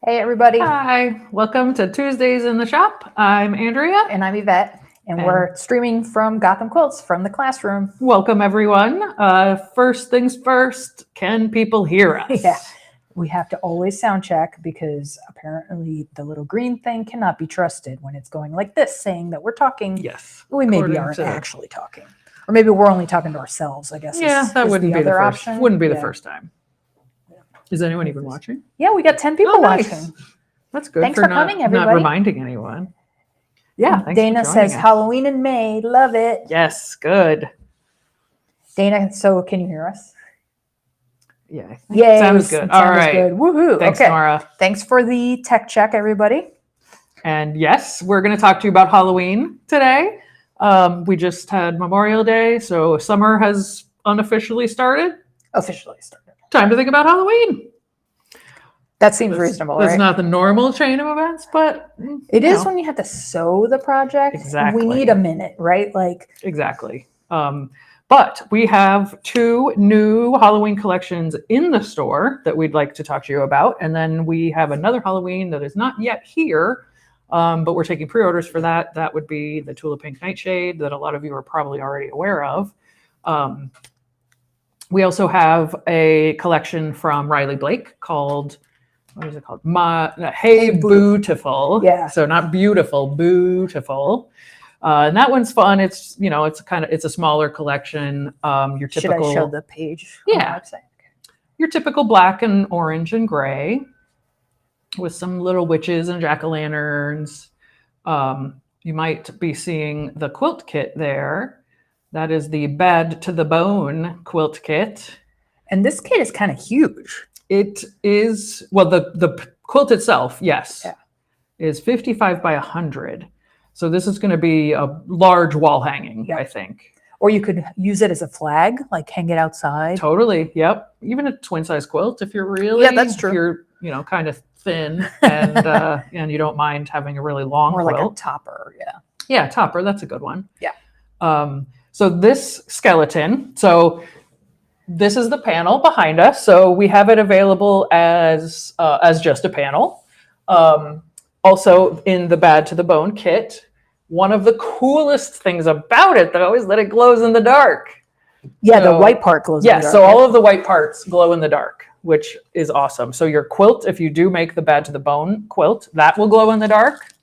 Hey everybody. Hi, welcome to Tuesdays in the Shop. I'm Andrea. And I'm Yvette. And we're streaming from Gotham Quilts from the classroom. Welcome everyone. First things first, can people hear us? Yeah. We have to always sound check because apparently the little green thing cannot be trusted when it's going like this, saying that we're talking. Yes. We maybe aren't actually talking. Or maybe we're only talking to ourselves, I guess. Yeah, that wouldn't be the first option. Wouldn't be the first time. Is anyone even watching? Yeah, we got 10 people watching. That's good. Thanks for coming, everybody. Not reminding anyone. Yeah, thanks Dana says Halloween in May. Love it. Yes, good. Dana, so can you hear us? Yeah. Yay. Sounds good. All right. Good. Woohoo. Thanks, okay. Nora. Thanks for the tech check, everybody. And yes, we're going to talk to you about Halloween today. We just had Memorial Day, so summer has unofficially started. Time to think about Halloween. That seems reasonable, right? It's not the normal chain of events, but it is when you have to sew the project. Exactly. We need a minute, right? Exactly. But we have 2 new Halloween collections in the store that we'd like to talk to you about. And then we have another Halloween that is not yet here, but we're taking pre-orders for that. That would be the Tulip Pink Nightshade that a lot of you are probably already aware of. We also have a collection from Riley Blake called, what is it called? Hey Beautiful. Yeah. So not beautiful, beautiful. And that one's fun. It's, it's a smaller collection. Your typical. Should I show the page? Yeah. On the website? Your typical black and orange and gray with some little witches and jack-o'-lanterns. You might be seeing the quilt kit there. That is the Bad to the Bone quilt kit. And this kit is kind of huge. It is, well, the quilt itself, yes, is 55 by 100. So this is going to be a large wall hanging, I think. Or you could use it as a flag, like hang it outside. Totally, yep. Even a twin-size quilt if you're really, that's true. If you're, kind of thin and and you don't mind having a really long quilt. Or like a topper, Yeah, topper, that's a good one. Yeah. So this skeleton, this is the panel behind us. So we have it available as just a panel. Also in the Bad to the Bone kit. One of the coolest things about it, though, is that it glows in the dark. Yeah, the white part glows in the dark. Yeah, so all of the white parts glow in the dark, which is awesome. So your quilt, if you do make the Bad to the Bone quilt, that will glow in the dark.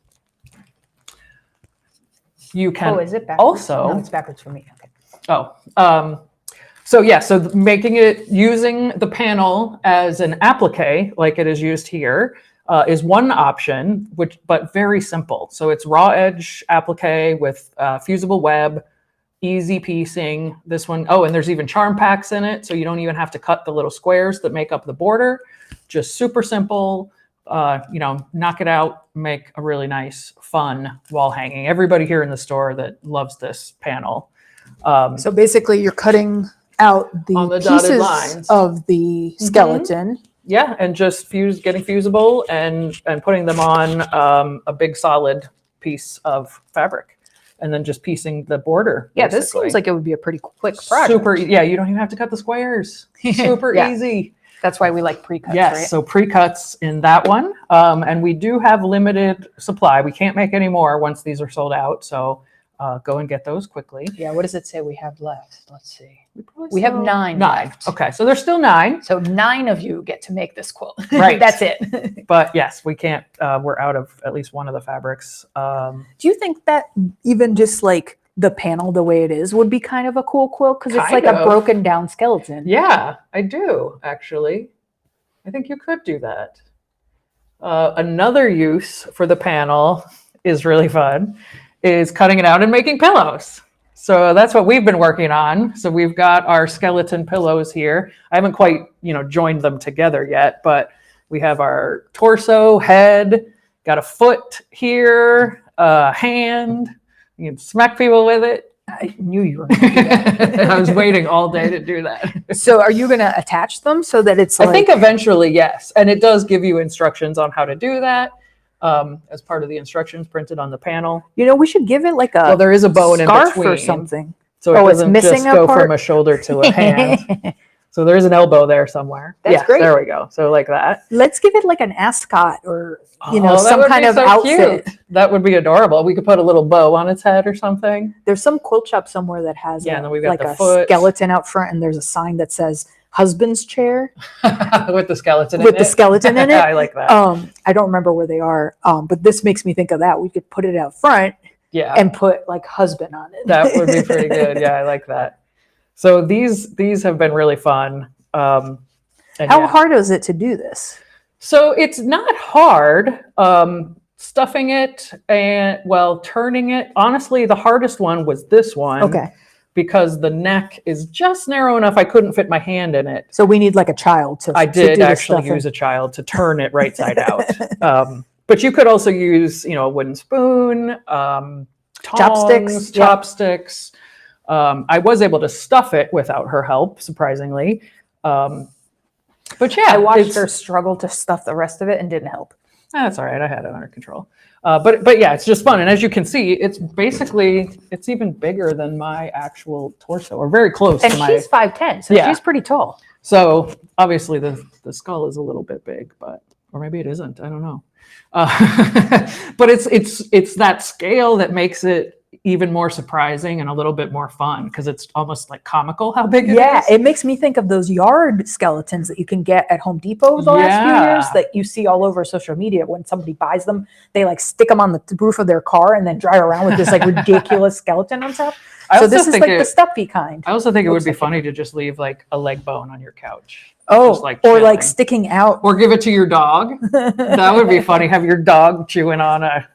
You can is it backwards? also. No, it's backwards for me. Okay. So making it, using the panel as an applique, like it is used here, is one option, but very simple. So it's raw edge applique with fusible web, easy piecing. This one, and there's even charm packs in it, so you don't even have to cut the little squares that make up the border. Just super simple. Knock it out, make a really nice, fun wall hanging. Everybody here in the store that loves this panel. So basically you're cutting out the pieces lines of the skeleton. Yeah, and just getting fusible and putting them on a big solid piece of fabric. And then just piecing the border. Yeah, this seems like it would be a pretty quick project. Super, yeah, you don't even have to cut the squares. Super easy. That's why we like pre-cuts, yes, right? So pre-cuts in that one. And we do have limited supply. We can't make any more once these are sold out. So go and get those quickly. Yeah, what does it say we have left? Let's see. We have 9 left. Okay, so there's still 9. So 9 of you get to make this quilt. Right. That's it. But yes, we can't, we're out of at least one of the fabrics. Do you think that even just like the panel the way it is would be kind of a cool quilt? Because it's like a broken down skeleton. Yeah, I do, actually. I think you could do that. Another use for the panel is really fun, is cutting it out and making pillows. So that's what we've been working on. So we've got our skeleton pillows here. I haven't quite, joined them together yet, but we have our torso, head, got a foot here, a hand. You can smack people with it. I knew you were going to do that. I was waiting all day to do that. So are you going to attach them so that it's I think eventually, yes. And it does give you instructions on how to do that. As part of the instructions printed on the panel. We should give it like a there is a bone in scarf between or something. So it doesn't it's missing just go part? from a shoulder to a hand. So there's an elbow there somewhere. That's great. There we go. So like that. Let's give it like an ascot or, That some would kind be of so outfit. cute. That would be adorable. We could put a little bow on its head or something. There's some quilt shop somewhere that has and then we've got like the a foot. skeleton out front, and there's a sign that says husband's chair with the skeleton with in the it. skeleton in it. I like that. I don't remember where they are, but this makes me think of that. We could put it out front and put like husband on it. That would be pretty good. Yeah, I like that. So these have been really fun. How hard is it to do this? So it's not hard. Stuffing it and turning it. Honestly, the hardest one was this one. Okay. Because the neck is just narrow enough, I couldn't fit my hand in it. So we need like a child to. I did actually use a child to turn it right side out. But you could also use, a wooden spoon, tongs, chopsticks. I was able to stuff it without her help, surprisingly. But yeah, I watched her struggle to stuff the rest of it and didn't help. That's all right. I had it under control. But yeah, it's just fun. And as you can see, it's even bigger than my actual torso, or very close and to my. And she's 5'10", so she's pretty tall. So obviously the skull is a little bit big, or maybe it isn't. I don't know. But it's that scale that makes it even more surprising and a little bit more fun, because it's almost like comical how big it is. Yeah, it makes me think of those yard skeletons that you can get at Home Depot the last few years that you see all over social media. When somebody buys them, they like stick them on the roof of their car and then drive around with this like ridiculous skeleton on top. So this is like the stuffy kind. I also think it would be funny to just leave like a leg bone on your couch. Oh, or like sticking out. Or give it to your dog. That would be funny. Have your dog chewing on a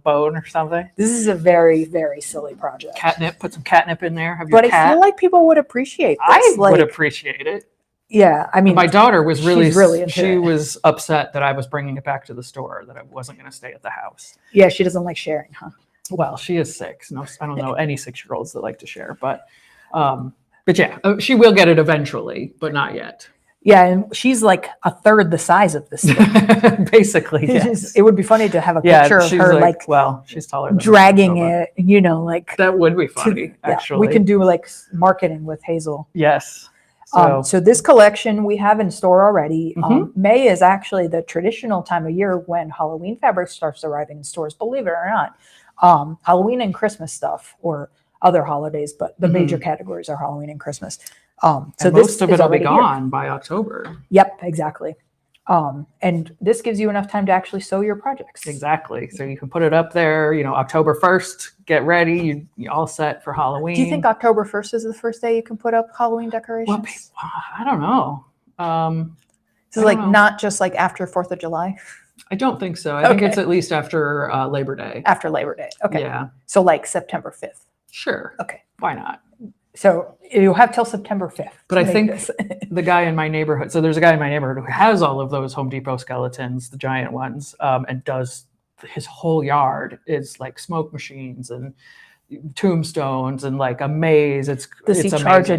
bone or something. This is a very, very silly project. Catnip, put some catnip in there. Have your cat. I feel like people would appreciate this. I would appreciate it. Yeah, I mean, my daughter was really into she was upset that I was bringing it back to the store, that I wasn't going to stay at the house. Yeah, she doesn't like sharing, huh? Well, she is 6. No, I don't know any 6-year-olds that like to share, but yeah, she will get it eventually, but not yet. Yeah, and she's like a third the size of this thing. Basically, yes. It would be funny to have a picture of her she's taller than dragging it, like that would be funny, actually. We can do like marketing with Hazel. Yes. So this collection we have in store already. May is actually the traditional time of year when Halloween fabric starts arriving in stores, believe it or not. Halloween and Christmas stuff, or other holidays, but the major categories are Halloween and Christmas. So most of it will be gone by October. Yep, exactly. And this gives you enough time to actually sew your projects. Exactly. So you can put it up there, October 1st, get ready. You're all set for Halloween. Do you think October 1st is the first day you can put up Halloween decorations? Well, I don't know. So like not just like after 4th of July? I don't think so. I think it's at least after Labor Day. After Labor Day. Okay. Yeah. So like September 5th. Sure. Okay. Why not? So you'll have till September 5th. But I think the guy in my neighborhood, so there's a guy in my neighborhood who has all of those Home Depot skeletons, the giant ones, and does his whole yard is like smoke machines and tombstones and like a maze. Does he charge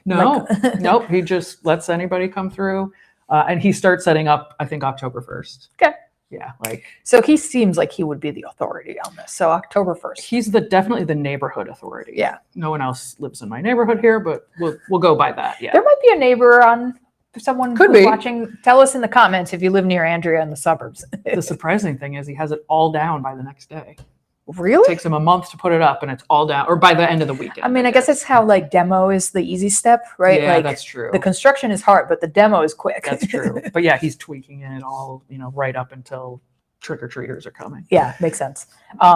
Nope. He just lets anybody come through. And he starts setting up, I think, October 1st. Okay. Yeah, so he seems like he would be the authority on this. So October 1st. He's definitely the neighborhood authority. Yeah. No one else lives in my neighborhood here, but we'll go by that. Yeah. There might be a neighbor someone who's watching. Tell us in the comments if you live near Andrea in the suburbs. The surprising thing is he has it all down by the next day. Really? It takes him a month to put it up, and it's all down, or by the end of the weekend. I mean, I guess it's how like demo is the easy step, right? Yeah, like, that's true. The construction is hard, but the demo is quick. That's true. But yeah, he's tweaking it all, right up until trick-or-treaters are coming. Yeah, makes sense.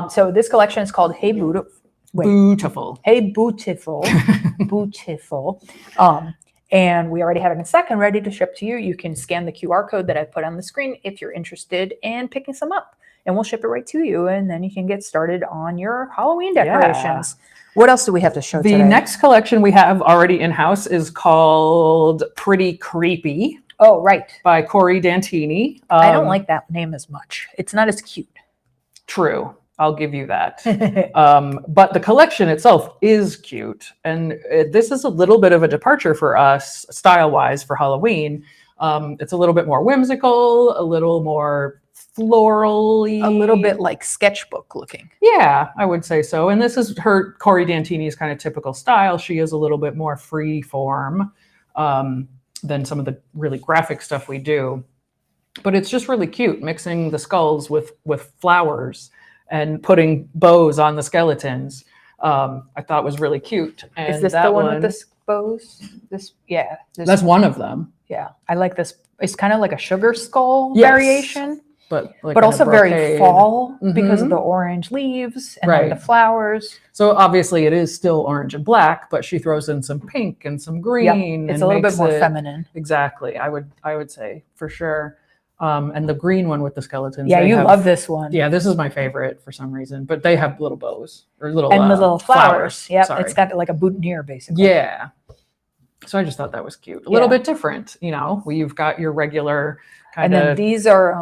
So this collection is called Hey Beautiful. Beautiful. Hey Beautiful. Beautiful. And we already have it in stock and ready to ship to you. You can scan the QR code that I put on the screen if you're interested in picking some up. And we'll ship it right to you, and then you can get started on your Halloween decorations. Yeah. What else do we have to show today? The next collection we have already in-house is called Pretty Creepy. Oh, right. By Corey Dantini. I don't like that name as much. It's not as cute. True. I'll give you that. But the collection itself is cute. And this is a little bit of a departure for us, style-wise, for Halloween. It's a little bit more whimsical, a little more florally, a little bit like sketchbook looking. Yeah, I would say so. And this is Corey Dantini's kind of typical style. She is a little bit more free form. than some of the really graphic stuff we do. But it's just really cute, mixing the skulls with flowers and putting bows on the skeletons. I thought was really cute. And Is this that the one with the bows? This, yeah. That's one of them. Yeah, I like this. It's kind of like a sugar skull Yes. variation, but also very brocade. fall because Mhm. of the orange leaves and Right. then the flowers. So obviously it is still orange and black, but she throws in some pink and some green. It's and a little bit makes more it- feminine. Exactly. I would say for sure. And the green one with the skeletons. Yeah, they you have- love this one. Yeah, this is my favorite for some reason. But they have little bows or little And the little flowers. Yep, Sorry. it's got like a boutonniere basically. Yeah. So I just thought that was cute. A little bit different, where you've got your regular kind And then of these are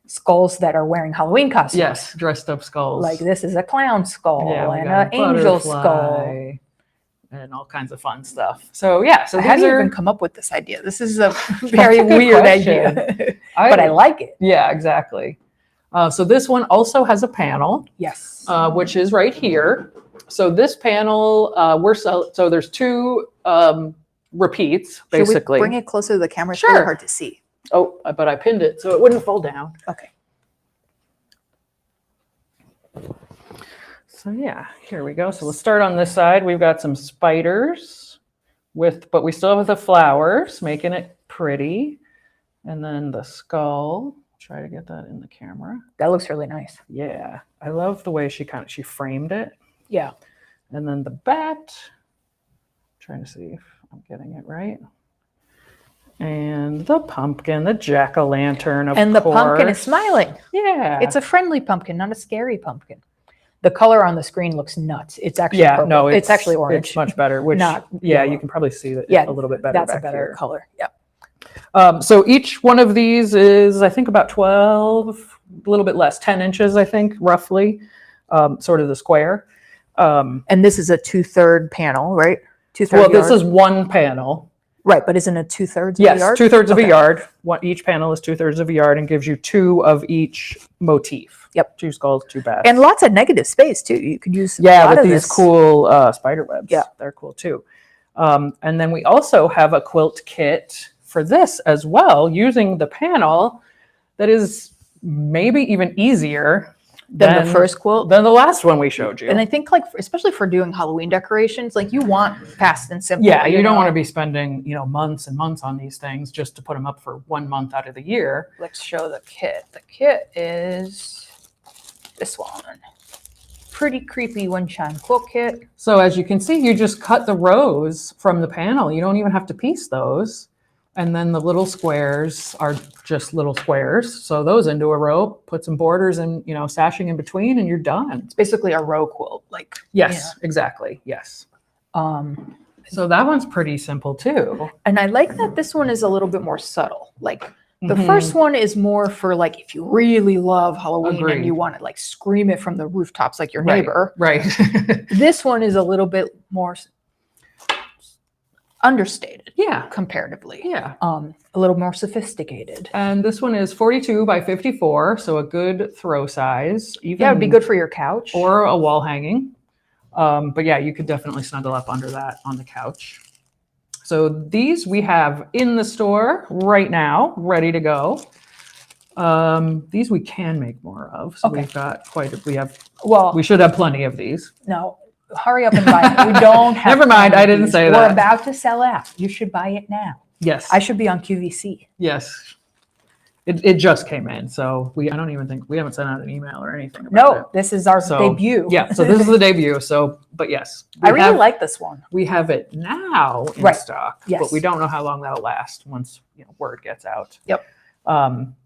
skulls that are wearing Halloween costumes. yes, dressed up skulls. Like this is a clown skull Yeah, we and got an a angel skull. butterfly and all kinds of fun stuff. So yeah, so How these do you are even come up with this idea? This is a very a good weird question. idea, but I like it. Yeah, exactly. So this one also has a panel, Yes. which is right here. So this panel, so there's two repeats basically. Should we bring it closer to the camera? It's Sure. really hard to see. Oh, but I pinned it so it wouldn't fall down. Okay. So yeah, here we go. So let's start on this side. We've got some spiders but we still have the flowers, making it pretty. And then the skull. Try to get that in the camera. That looks really nice. Yeah, I love the way she framed it. Yeah. And then the bat. Trying to see if I'm getting it right. And the pumpkin, the jack-o'-lantern, of course. And the pumpkin is smiling. Yeah. It's a friendly pumpkin, not a scary pumpkin. The color on the screen looks nuts. It's actually purple. no, it's actually orange. It's much better. Which Not yeah, yellow. you can probably see that Yeah, a little bit better. That's a back better here. color. Yeah. So each one of these is, I think, about 12, a little bit less, 10 inches, I think, roughly, sort of the square. And this is a 2/3 panel, right? 2/3 Well, yard. this is one panel. Right, but isn't it 2/3 of Yes, a yard? 2/3 of Okay. a yard. Each panel is 2/3 of a yard and gives you two of each motif. Yep. 2 skulls, 2 bats. And lots of negative space too. You could use a yeah, lot with of these this. cool spider webs. Yeah. They're cool too. And then we also have a quilt kit for this as well, using the panel that is maybe even easier Than the first quilt. than the last one we showed you. And I think, like, especially for doing Halloween decorations, like you want fast and simple. Yeah, you don't know? want to be spending, months and months on these things just to put them up for 1 month out of the year. Let's show the kit. The kit is this one. Pretty creepy one shine quilt kit. So as you can see, you just cut the rows from the panel. You don't even have to piece those. And then the little squares are just little squares. So those into a row, put some borders and, sashing in between, and you're done. It's basically a row quilt. Like, Yes, exactly. Yes. So that one's pretty simple too. and I like that this one is a little bit more subtle. Like the Mhm. first one is more for like if you really love Halloween Agreed. and you want to like scream it from the rooftops like your Right, neighbor. Right. This one is a little bit more understated Yeah. comparatively. Yeah. A little more sophisticated. And this one is 42 by 54, so a good throw size. Even, Yeah, it'd be good for your couch. Or a wall hanging. But yeah, you could definitely snuggle up under that on the couch. So these we have in the store right now, ready to go. These we can make more of. So Okay. we've got well, we should have plenty of these. no, hurry up and buy it. We don't have. Never mind, plenty I of didn't these. say We're that. about to sell out. You should buy it now. Yes. I should be on QVC. Yes. It just came in, so I don't even think we haven't sent out an email or anything about it. No, this is our So, debut. Yeah, so this is the debut. So, but yes, I really like this one. we have it now in Right. stock, Yes. but we don't know how long that'll last once word gets out. Yep.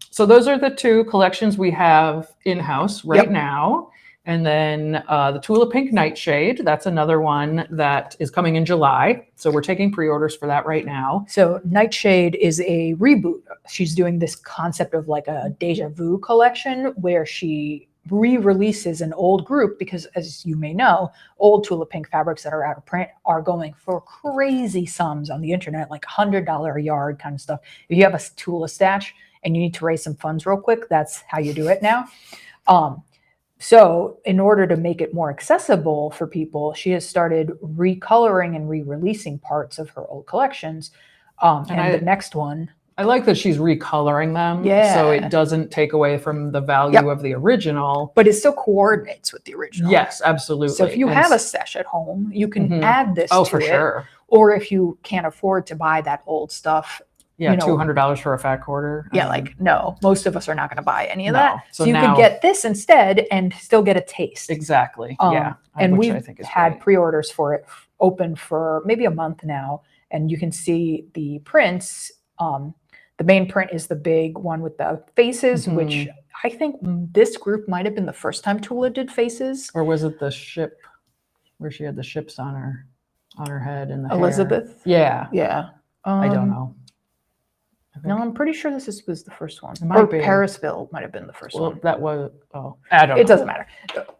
So those are the two collections we have in-house right Yep. now. And then the Tulip Pink Nightshade, that's another one that is coming in July. So we're taking pre-orders for that right now. So Nightshade is a reboot. She's doing this concept of like a deja vu collection where she re-releases an old group because, as you may know, old Tulip Pink fabrics that are out of print are going for crazy sums on the internet, like $100 a yard kind of stuff. If you have a Tula stash and you need to raise some funds real quick, that's how you do it now. So in order to make it more accessible for people, she has started recoloring and re-releasing parts of her old collections. And the next one, I like that she's recoloring them, so Yeah. it doesn't take away from the value Yep. of the original. but it still coordinates with the original. Yes, absolutely. So if you And have a sesh at home, you can Mhm. add this oh, to for it. sure. Or if you can't afford to buy that old stuff, Yeah, you know, $200 for a fat quarter. I yeah, mean, like no, most of us are not going to buy any of No. that. So So you now- could get this instead and still get a taste. exactly. Yeah, And which we've I think is had great. pre-orders for it open for maybe a month now, and you can see the prints. The main print is the big one with the faces, Mhm. which I think this group might have been the first time Tula did faces. Or was it the ship where she had the ships on her head and the hair? Elizabeth? Yeah, Yeah. I don't know. No, I'm pretty sure this was the first one. It might Or be. Parisville might have been the first Well, one. that was. Oh, I don't know. It doesn't matter.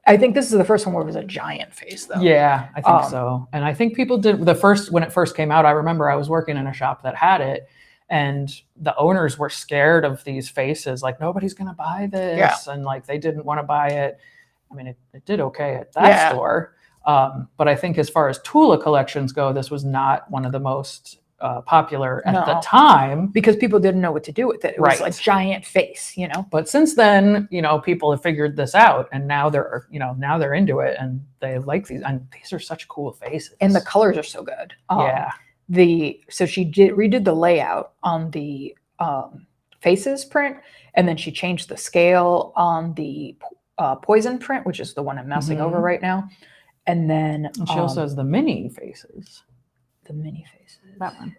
I think this is the first one where it was a giant face, though. Yeah, I think so. And I think people did when it first came out. I remember I was working in a shop that had it, and the owners were scared of these faces. Like, nobody's going to buy this, and like they didn't want to buy it. I mean, it did okay at that store, but I think as far as Tula collections go, this was not one of the most popular at the time, because people didn't know what to do with it. It was Right. like giant face, you know. But since then, people have figured this out, and now they're into it, and they like these. And these are such cool faces. And the colors are so good. Yeah. So she redid the layout on the faces print, and then she changed the scale on the poison print, which is the one I'm mousing over Mhm. right now. And then And she also has the mini faces. the mini faces. That one.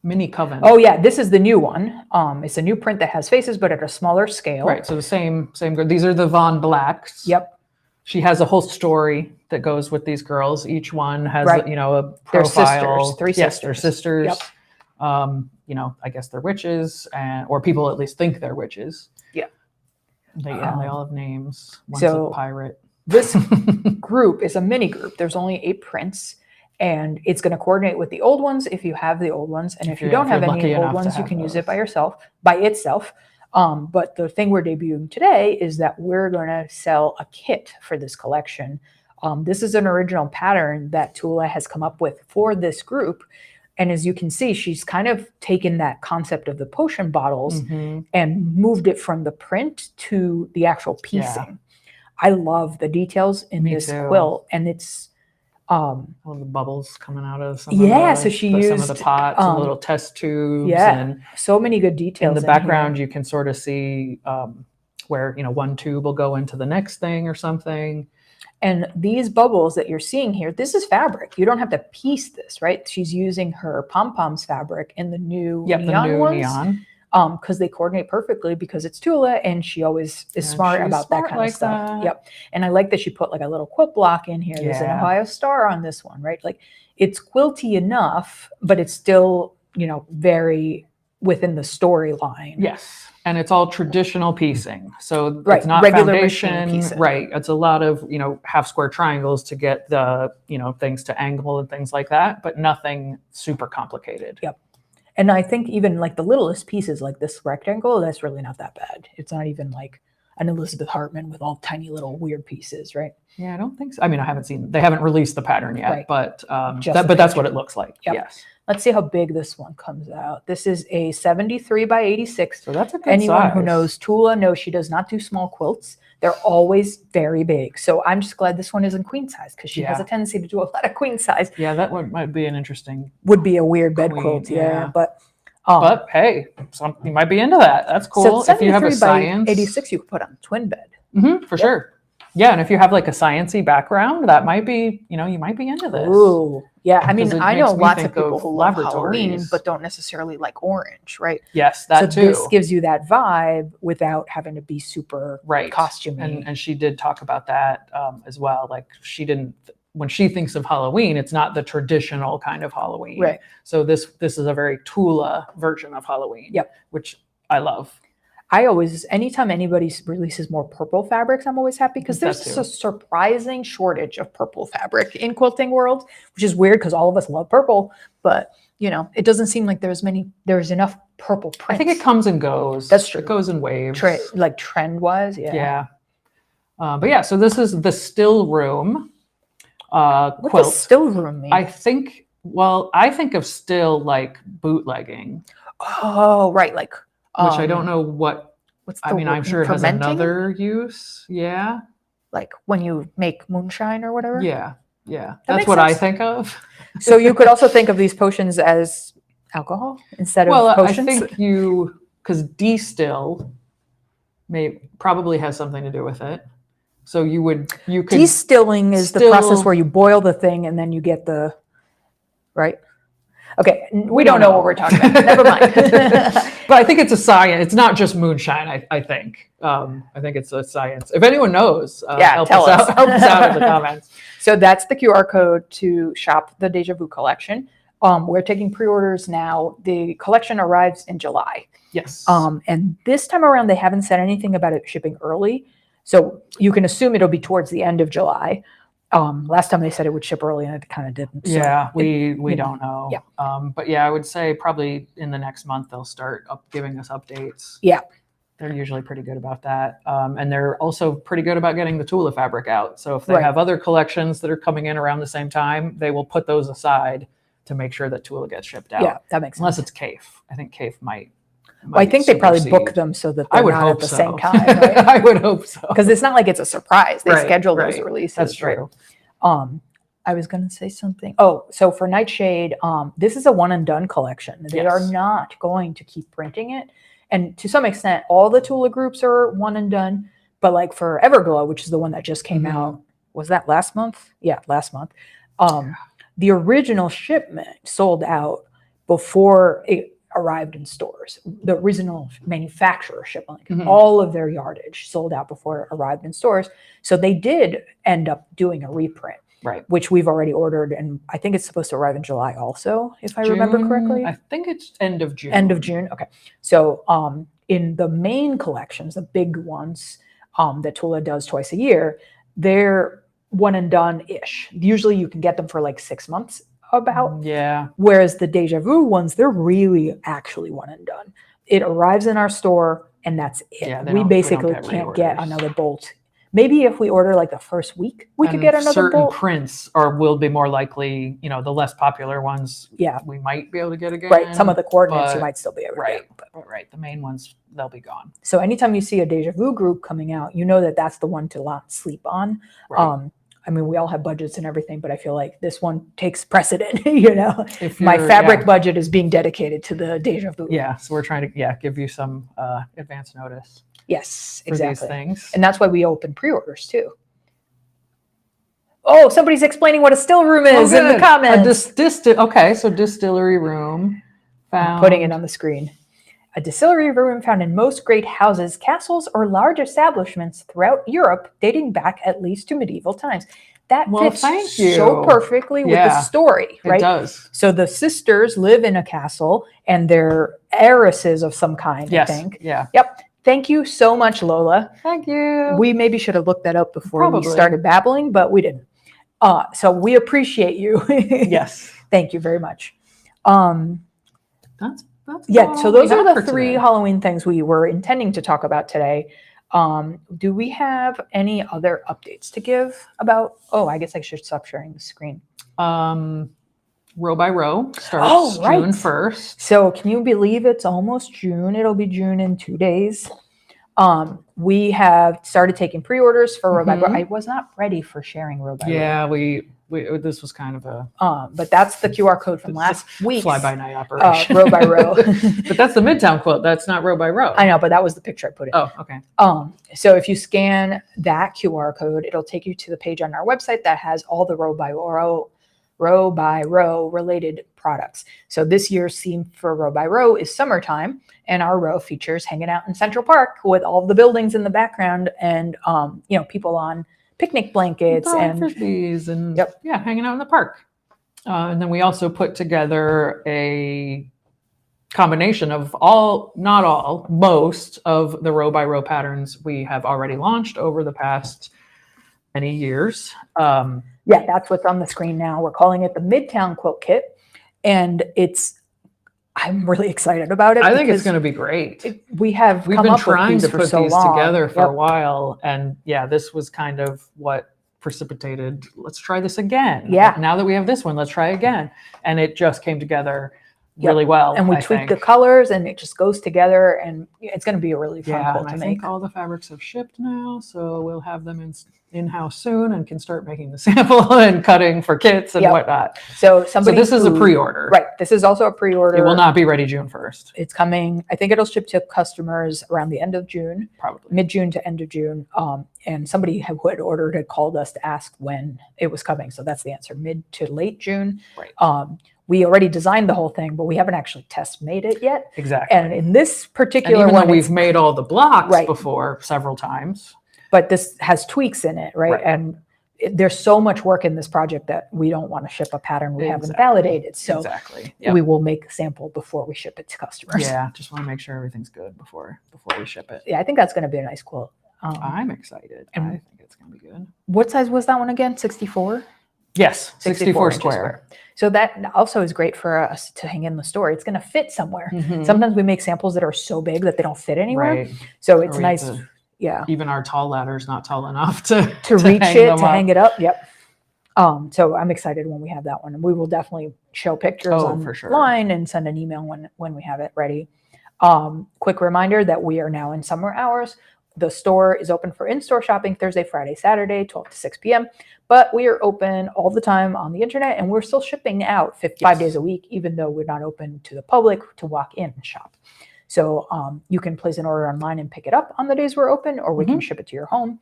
Mini Coven. Oh yeah, this is the new one. It's a new print that has faces, but at a smaller scale. Right. So the same. These are the Von Blacks. Yep. She has a whole story that goes with these girls. Each one has, Right. A They're profile. sisters, three Yes, sisters. they're sisters. Yep. I guess they're witches, or people at least think they're witches. Yeah. They all have names. One's so- a pirate. This group is a mini group. There's only 8 prints, and it's going to coordinate with the old ones if you have the old ones, and if you don't have you're lucky any old enough to ones, you have can use it those. by itself. But the thing we're debuting today is that we're going to sell a kit for this collection. This is an original pattern that Tula has come up with for this group. And as you can see, she's kind of taken that concept of the potion bottles Mhm. and moved it from the print to the actual piecing. I love the details in Me this too. quilt, and it's All the bubbles coming out of some so she some of used the pots and little test tubes. And so many good details in the in background, here. you can sort of see where one tube will go into the next thing or something. And these bubbles that you're seeing here, this is fabric. You don't have to piece this, right? She's using her pom-poms fabric in the new neon ones. Neon. Because they coordinate perfectly because it's Tula, and she always is smart about that kind of stuff. that. Yep. And I like that she put like a little quilt block in here. There's an Yeah. Ohio star on this one, right? Like it's quilty enough, but it's still, very within the storyline. Yes. And it's all traditional piecing. So Right, it's not regular machine foundation. piecing. Right. It's a lot of, half square triangles to get the, things to angle and things like that, but nothing super complicated. Yep. And I think even like the littlest pieces, like this rectangle, that's really not that bad. It's not even like an Elizabeth Hartman with all tiny little weird pieces, right? Yeah, I don't think so. I mean, they haven't released the pattern yet, Right. but Just but that's what it looks like. Yep. Yes. Let's see how big this one comes out. This is a 73 by 86. So that's a good Anyone who size. knows Tula knows she does not do small quilts. They're always very big. So I'm just glad this one isn't queen size, because she has Yeah. a tendency to do a lot of queen size. Yeah, that one might be an interesting. Would be a weird bed Queen, quilt, yeah. But Hey, you might be into that. That's cool. so If you have a 73 by science, 86, you could put on a twin bed. For sure. Yeah, and if you have like a sciencey background, that might be, you might be into this. Ooh, yeah. I mean, Because it I know makes me lots of think people of who love Halloween, laboratories. but don't necessarily like orange, right? Yes, that so too. this gives you that vibe without having to be super Right. costumey. And she did talk about that as well. Like when she thinks of Halloween, it's not the traditional kind of Halloween. Right. So this is a very Tula version of Halloween. Yep. Which I love. Anytime anybody releases more purple fabrics, I'm always happy, because That there's too. a surprising shortage of purple fabric in quilting world, which is weird because all of us love purple, but it doesn't seem like there's enough purple prints. I think it comes and goes. That's true. It goes in waves. Like trend wise, yeah. Yeah. But yeah, so this is the still room What quilt. does still room mean? I think of still like bootlegging, Oh, right. Like, which I don't know what. what's I the mean, I'm word? sure it has Fermenting? another use. Yeah, Like when you make moonshine or whatever. yeah. That That's makes what I sense. think of. So you could also think of these potions as alcohol instead Well, of I potions. think because distill probably has something to do with it. So you could Distilling is the process where you boil the thing and then you get the right. Okay, we don't know what we're talking about. Never mind. But I think it's a science. It's not just moonshine. I think. I think it's a science. If anyone knows, help us out. Help us out in the comments. So that's the QR code to shop the Deja Vu collection. We're taking pre-orders now. The collection arrives in July. Yes. And this time around, they haven't said anything about it shipping early. So you can assume it'll be towards the end of July. Last time they said it would ship early and it kind of didn't. So yeah, we don't know. Yeah. But yeah, I would say probably in the next month they'll start giving us updates. Yeah. They're usually pretty good about that. And they're also pretty good about getting the Tula fabric out. So if they Right. have other collections that are coming in around the same time, they will put those aside to make sure that Tula gets shipped out. Yeah, that makes sense. Unless it's CAFE. I think CAFE might. Well, I think they probably supersede. book them so that I they're would not hope at the so. same time, right? I would hope so. Because it's not like it's a surprise. They Right, schedule those right. releases. That's true. Right? I was going to say something. Oh, so for Nightshade, this is a one and done collection. They are Yes. not going to keep printing it. And to some extent, all the Tula groups are one and done. But like for Everglow, which is the one that just came Mhm. out, was that last month? Yeah, last month. The original shipment sold out before it arrived in stores. The original manufacturer shipment, Mhm. all of their yardage sold out before it arrived in stores. So they did end up doing a reprint, Right. which we've already ordered, and I think it's supposed to arrive in July also, if I remember correctly. I think it's end of June. End of June. Okay. So in the main collections, the big ones that Tula does twice a year, they're one and done ish. Usually you can get them for like 6 months about. Yeah. Whereas the Deja Vu ones, they're really actually one and done. It arrives in our store and that's it. Yeah, we basically can't get reorders. another bolt. Maybe if we order like the first week, we could get another certain bolt. prints will be more likely, the less popular ones. Yeah. We might be able to get again. Right. Some of the coordinates you but- might still be able to Right. get. But Right. The main ones, they'll be gone. so anytime you see a Deja Vu group coming out, you know that that's the one to not sleep on. Right. I mean, we all have budgets and everything, but I feel like this one takes precedent. You know, If my you're- fabric yeah. budget is being dedicated to the Deja Vu. Yeah. So we're trying to give you some advance notice Yes, for these exactly. things. And that's why we open pre-orders too. Oh, somebody's explaining what a still room is in the good. comments. Okay, so distillery room. I'm putting it on the screen. A distillery room found in most great houses, castles, or large establishments throughout Europe, dating back at least to medieval times. That Well, fits thank so you. perfectly with the Yeah, story, right? It does. So the sisters live in a castle, and they're heiresses of some kind. Yes. I think. Yeah. Yep. Thank you so much, Lola. Thank you. We maybe should have looked that up before we Probably. started babbling, but we didn't. So we appreciate you. Yes. Thank you very much. That's Yeah, so all those we are have the for three today. Halloween things we were intending to talk about today. Do we have any other updates to give about? Oh, I guess I should stop sharing the screen. Row by row starts right. June 1st. So can you believe it's almost June? It'll be June in 2 days. We have started taking pre-orders for Row by Row. I was not ready for sharing Row by Row. Yeah, we this was kind of a But that's the QR code from last week. fly-by-night operation. Row by Row. But that's the Midtown quilt. That's not row by row. I know, but that was the picture I put in. Oh, okay. So if you scan that QR code, it'll take you to the page on our website that has all the row by row related products. So this year's theme for Row by Row is summertime, and our row features hanging out in Central Park with all the buildings in the background and people on picnic blankets and frisbees and Yep. hanging out in the park. And then we also put together a combination of most of the row by row patterns we have already launched over the past many years. that's what's on the screen now. We're calling it the Midtown Quilt Kit, and it's I'm really excited about it. I think it's because going to be great. we have We've come been up with trying these to for put so these long. together for Yep. a while, and yeah, this was kind of what precipitated, let's try this again. Yeah. Now that we have this one, let's try again. And it just came together Yep. really well. And we I tweaked think. the colors, and it just goes together, and it's going to be a really fun Yeah, quilt and to I make. think all the fabrics have shipped now, so we'll have them in-house soon and can start making the sample and cutting for kits and Yep. whatnot. So So this is a pre-order. Right. This is also a pre-order. It will not be ready June 1st. It's coming. I think it'll ship to customers around the end of June, Probably. mid-June to end of June. And somebody who had ordered had called us to ask when it was coming. So that's the answer, mid to late June. Right. We already designed the whole thing, but we haven't actually test made it yet. Exactly. And in this particular even one, though we've made all the blocks Right. before several times. But this has tweaks in it, right? Right. And there's so much work in this project that we don't want to ship a pattern we haven't Exactly. validated. So Exactly. Yep. we will make a sample before we ship it to customers. Yeah, just want to make sure everything's good before we ship it. Yeah, I think that's going to be a nice quilt. I'm excited. I think it's going to be good. What size was that one again? 64? Yes, 64 inches square. So that also is great for us to hang in the store. It's going to fit somewhere. Mhm. Sometimes we make samples that are so big that they don't fit anywhere. Right. So it's Or we nice. have to- Yeah. Even our tall ladder's not tall enough to Reach hang it, them to up. hang it up. Yep. So I'm excited when we have that one. And we will definitely show pictures for sure. online and send an email when we have it ready. Quick reminder that we are now in summer hours. The store is open for in-store shopping Thursday, Friday, Saturday, 12 to 6 p.m. But we are open all the time on the internet, and we're still shipping out 5 days a week, even though we're not open to the public to walk in and shop. So you can place an order online and pick it up on the days we're open, or we can ship it to your home.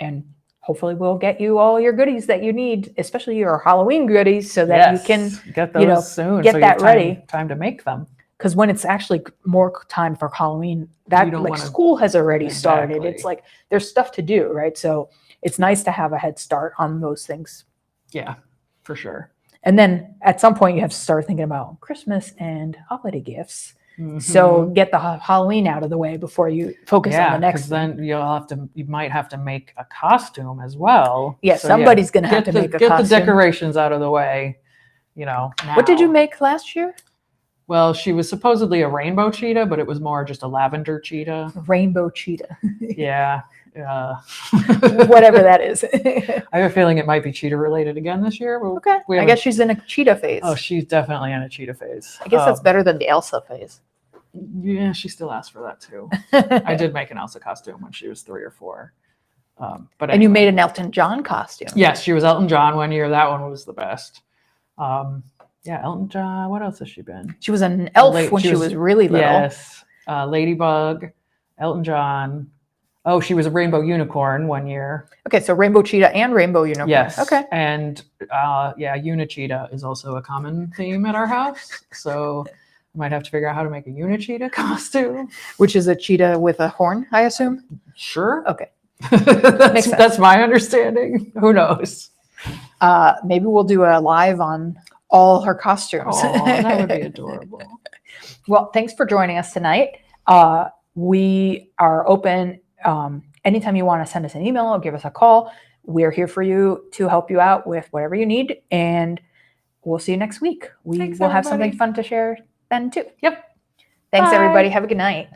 And hopefully we'll get you all your goodies that you need, especially your Halloween goodies, so that you can get those soon. get so you that have ready. Time to make them. Because when it's actually more time for Halloween, that You don't like wanna- school has already started. Exactly. It's like there's stuff to do, right? So it's nice to have a head start on those things. Yeah, for sure. And then at some point you have to start thinking about Christmas and holiday gifts. Mhm. So get the Halloween out of the way before you focus on the next because thing. then you might have to make a costume as well. Yeah, So, somebody's gonna have to make a get costume. the decorations out of the way. Now. What did you make last year? Well, she was supposedly a rainbow cheetah, but it was more just a lavender cheetah. Rainbow cheetah. Yeah. Whatever that is. I have a feeling it might be cheetah related again this year. Okay. I haven't- guess she's in a cheetah phase. Oh, she's definitely in a cheetah phase. I guess that's better than the Elsa phase. Yeah, she still asked for that too. I did make an Elsa costume when she was 3 or 4. But And you anyway. made an Elton John costume. Yes, she was Elton John one year. That one was the best. Yeah, Elton John. What else has she been? She was an elf Late- when she she was- was really little. Yes, Ladybug, Elton John. Oh, she was a rainbow unicorn one year. Okay, so rainbow cheetah and rainbow unicorn. Yes. Okay. And yeah, unicheetah is also a common theme at our house. So I might have to figure out how to make a unicheetah costume. Which is a cheetah with a horn, I assume. Sure. Okay. that's, sense. that's my understanding. Who knows? Maybe we'll do a live on all her costumes. Oh, that would be adorable. Well, thanks for joining us tonight. We are open anytime you want to send us an email or give us a call. We're here for you to help you out with whatever you need. And we'll see you next week. We Thanks, will have something everybody. fun to share then too. Yep. Thanks, Bye. everybody. Have a good night.